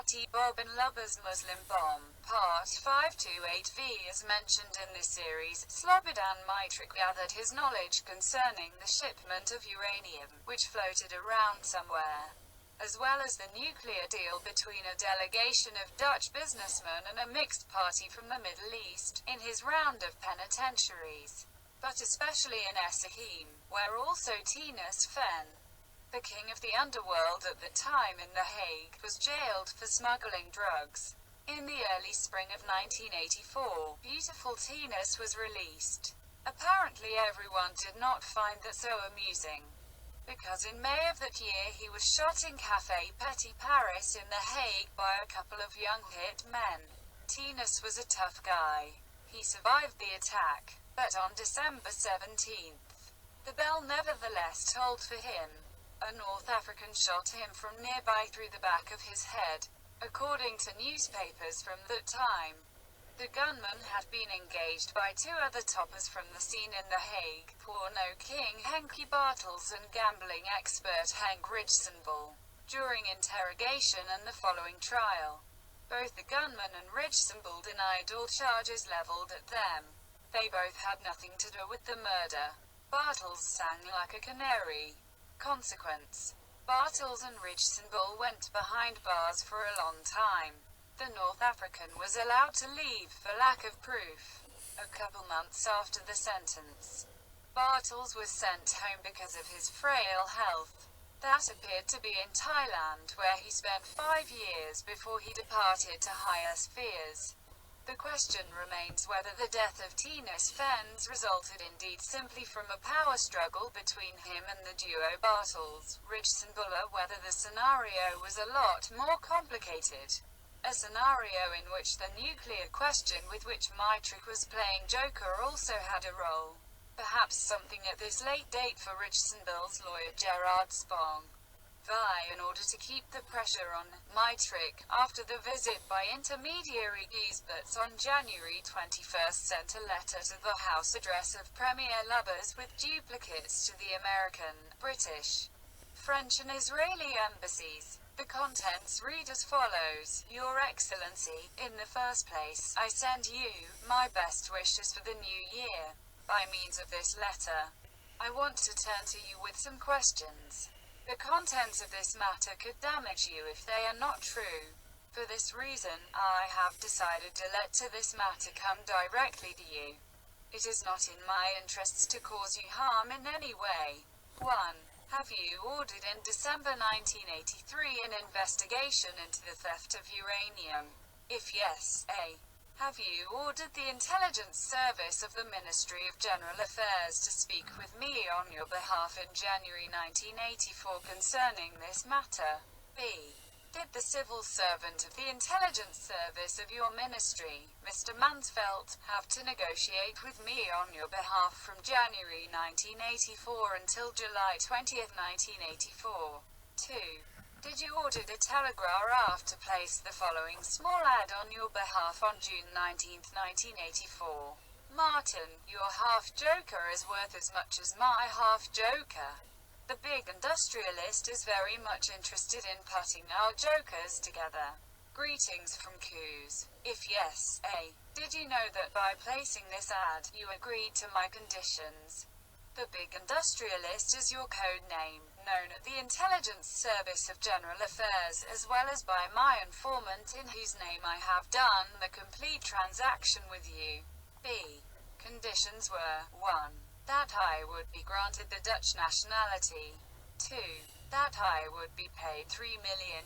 Fatih Bob and Lubbers Muslim Bomb, Part 528V. As mentioned in this series, Slobodan Mitric gathered his knowledge concerning the shipment of uranium, which floated around somewhere, as well as the nuclear deal between a delegation of Dutch businessmen and a mixed party from the Middle East, in his round of penitentiaries, but especially in Essahim, where also Tinus Fen, the king of the underworld at the time in The Hague, was jailed for smuggling drugs. In the early spring of 1984, beautiful Tinus was released. Apparently everyone did not find that so amusing, because in May of that year he was shot in Café Petit Paris in The Hague by a couple of young hit men. Tinus was a tough guy. He survived the attack, but on December 17th, the bell nevertheless tolled for him. A North African shot him from nearby through the back of his head, according to newspapers from that time. The gunman had been engaged by two other toppers from the scene in The Hague, porno king Henky Bartels and gambling expert Henk Rijsenbol. During interrogation and the following trial, both the gunman and Rijsenbol denied all charges leveled at them. They both had nothing to do with the murder. Bartels sang like a canary. Consequence: Bartels and Rijsenbol went behind bars for a long time. The North African was allowed to leave for lack of proof. A couple months after the sentence, Bartels was sent home because of his frail health. That appeared to be in Thailand, where he spent 5 years before he departed to higher spheres. The question remains whether the death of Tinus Fens resulted indeed simply from a power struggle between him and the duo Bartels-Rijsenbol, or whether the scenario was a lot more complicated. A scenario in which the nuclear question with which Mitric was playing Joker also had a role. Perhaps something at this late date for Rijsenbol's lawyer Gerard Spong. In order to keep the pressure on Mitric, after the visit by intermediary Gisberts on January 21st sent a letter to the house address of Premier Lubbers with duplicates to the American, British, French and Israeli embassies. The contents read as follows: Your Excellency, in the first place, I send you my best wishes for the new year. By means of this letter, I want to turn to you with some questions. The contents of this matter could damage you if they are not true. For this reason, I have decided to let this matter come directly to you. It is not in my interests to cause you harm in any way. 1. Have you ordered in December 1983 an investigation into the theft of uranium? If yes, A. Have you ordered the intelligence service of the Ministry of General Affairs to speak with me on your behalf in January 1984 concerning this matter? B. Did the civil servant of the intelligence service of your ministry, Mr. Mansvelt, have to negotiate with me on your behalf from January 1984 until July 20, 1984? 2. Did you order the Telegraph to place the following small ad on your behalf on June 19, 1984? Martin, your half-joker is worth as much as my half-joker. The big industrialist is very much interested in putting our jokers together. Greetings from Coos. If yes, A. Did you know that by placing this ad, you agreed to my conditions? The big industrialist is your code name, known at the Intelligence Service of General Affairs, as well as by my informant in whose name I have done the complete transaction with you. B. Conditions were: 1. That I would be granted the Dutch nationality. 2. That I would be paid $3 million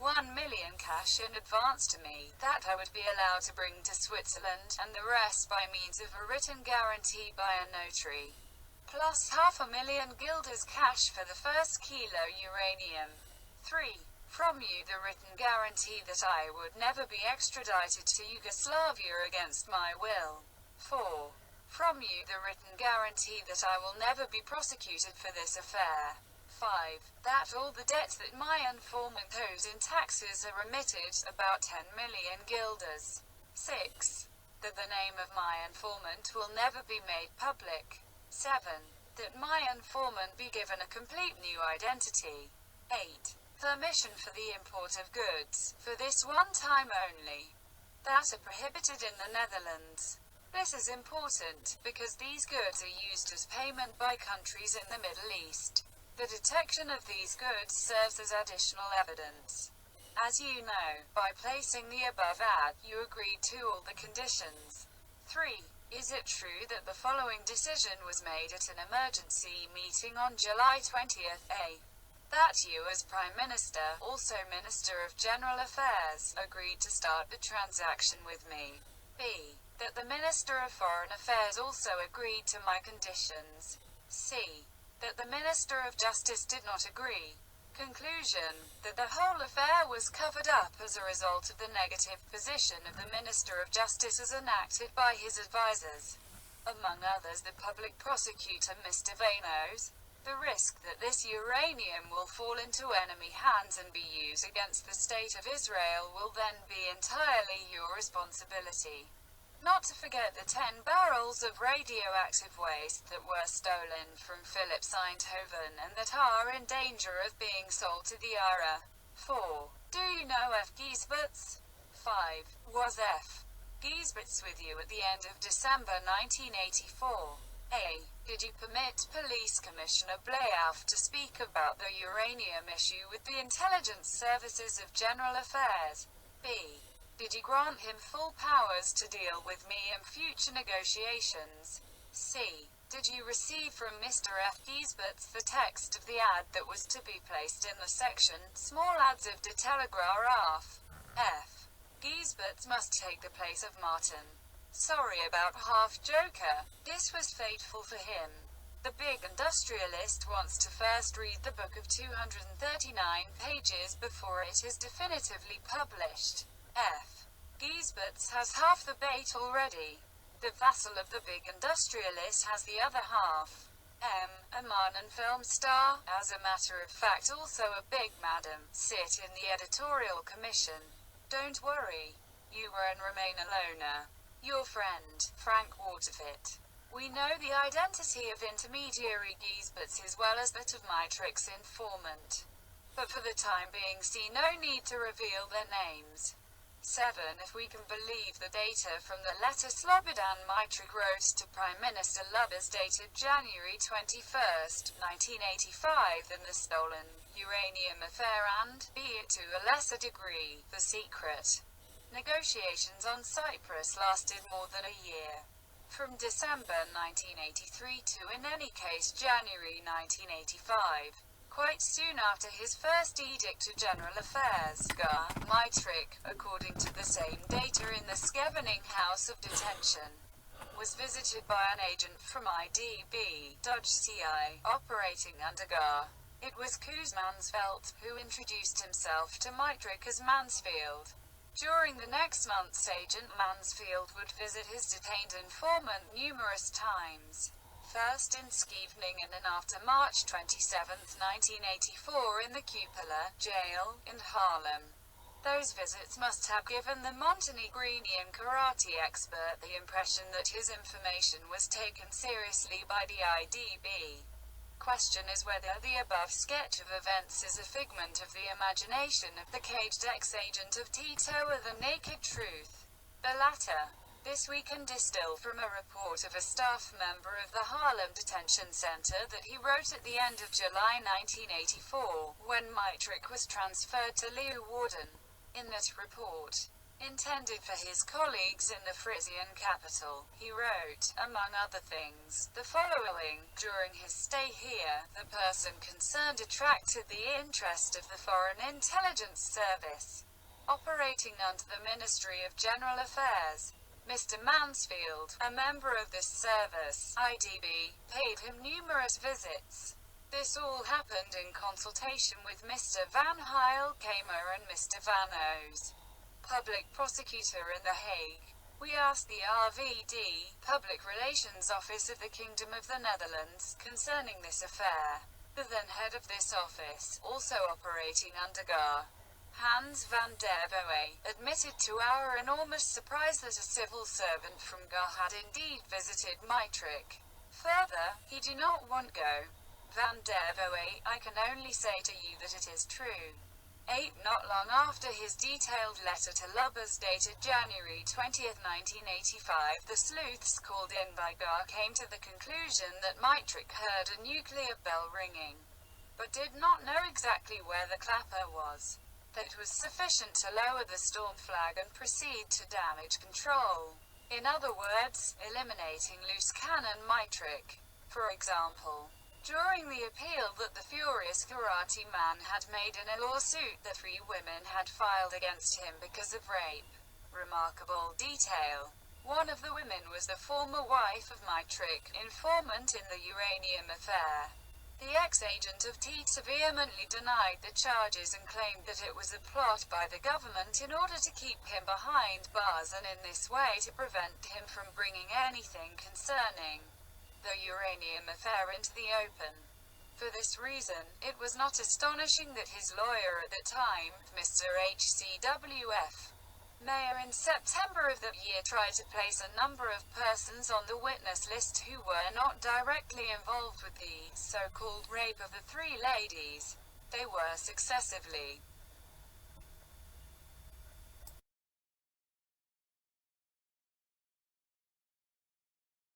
$1 million cash in advance to me, that I would be allowed to bring to Switzerland, and the rest by means of a written guarantee by a notary, plus $500,000 guilders cash for the first kilo uranium. 3. From you the written guarantee that I would never be extradited to Yugoslavia against my will. 4. From you the written guarantee that I will never be prosecuted for this affair. 5. That all the debts that my informant owes in taxes are remitted, about 10 million guilders. 6. That the name of my informant will never be made public. 7. That my informant be given a complete new identity. 8. permission for the import of goods, for this one time only, that are prohibited in the Netherlands. This is important, because these goods are used as payment by countries in the Middle East. The detection of these goods serves as additional evidence. As you know, by placing the above ad, you agreed to all the conditions. 3. Is it true that the following decision was made at an emergency meeting on July 20th? A. That you as Prime Minister, also Minister of General Affairs, agreed to start the transaction with me. B. That the Minister of Foreign Affairs also agreed to my conditions. C. That the Minister of Justice did not agree. Conclusion. That the whole affair was covered up as a result of the negative position of the Minister of Justice as enacted by his advisers. Among others the public prosecutor Mr. Vanos. The risk that this uranium will fall into enemy hands and be used against the State of Israel will then be entirely your responsibility. Not to forget the 10 barrels of radioactive waste that were stolen from Philip Eindhoven and that are in danger of being sold to the IRA. 4. Do you know F. Giesberts? 5. Was F. Giesberts with you at the end of December 1984? A. Did you permit Police Commissioner Blayoff to speak about the uranium issue with the Intelligence Services of General Affairs? B. Did you grant him full powers to deal with me in future negotiations? C. Did you receive from Mr. F. Giesberts the text of the ad that was to be placed in the section, Small Ads of De Telegraaf? F. Giesberts must take the place of Martin. Sorry about half-joker. This was fateful for him. The big industrialist wants to first read the book of 239 pages before it is definitively published. F. Giesberts has half the bait already. The vassal of the big industrialist has the other half. M. A Marnin film star, as a matter of fact also a big madam, sit in the editorial commission. Don't worry. You were and remain a loner. Your friend, Frank Waterfort. We know the identity of intermediary Giesberts as well as that of Maitrik's informant. But for the time being see no need to reveal their names. 7. If we can believe the data from the letter Slobodan Mitrik wrote to Prime Minister Lubbers dated January 21, 1985, then the stolen uranium affair and, be it to a lesser degree, the secret negotiations on Cyprus lasted more than a year. From December 1983 to, in any case, January 1985. Quite soon after his first edict to General Affairs, Mitrik, according to the same data in the Scheveningen House of Detention, was visited by an agent from IDB, Dodge CI, operating under GAR. It was Koos Mansveld, who introduced himself to Mitrik as Mansfield. During the next months Agent Mansfield would visit his detained informant numerous times. First in Scheveningen and after March 27, 1984 in the Cupola jail in Haarlem. Those visits must have given the Montenegrinian karate expert the impression that his information was taken seriously by the IDB. Question is whether the above sketch of events is a figment of the imagination of the caged ex-agent of Tito or the naked truth. The latter. This we can distill from a report of a staff member of the Haarlem Detention Center that he wrote at the end of July 1984, when Mitrik was transferred to Leeuwarden. In that report, intended for his colleagues in the Frisian capital, he wrote, among other things, the following: during his stay here, the person concerned attracted the interest of the Foreign Intelligence Service, operating under the Ministry of General Affairs. Mr. Mansfield, a member of this service, IDB, paid him numerous visits. This all happened in consultation with Mr. Van Heil-Kamer and Mr. Vanos, Public Prosecutor in The Hague. We asked the RVD, Public Relations Office of the Kingdom of the Netherlands, concerning this affair. The then head of this office, also operating under GAR, Hans van der Boe, admitted to our enormous surprise that a civil servant from GAR had indeed visited Mitrik. Further, he do not want go. Van der Boe, I can only say to you that it is true. 8. Not long after his detailed letter to Lubbers dated January 20, 1985, the sleuths called in by Gar came to the conclusion that Mitrick heard a nuclear bell ringing, but did not know exactly where the clapper was. That was sufficient to lower the storm flag and proceed to damage control. In other words, eliminating loose cannon Mitrick. For example, during the appeal that the furious karate man had made in a lawsuit that 3 women had filed against him because of rape. Remarkable detail. One of the women was the former wife of Mitrick, informant in the uranium affair. The ex-agent of TITA vehemently denied the charges and claimed that it was a plot by the government in order to keep him behind bars and in this way to prevent him from bringing anything concerning the uranium affair into the open. For this reason, it was not astonishing that his lawyer at the time, Mr. HCWF. Mayer, in September of that year tried to place a number of persons on the witness list who were not directly involved with the so-called rape of the 3 ladies. They were successively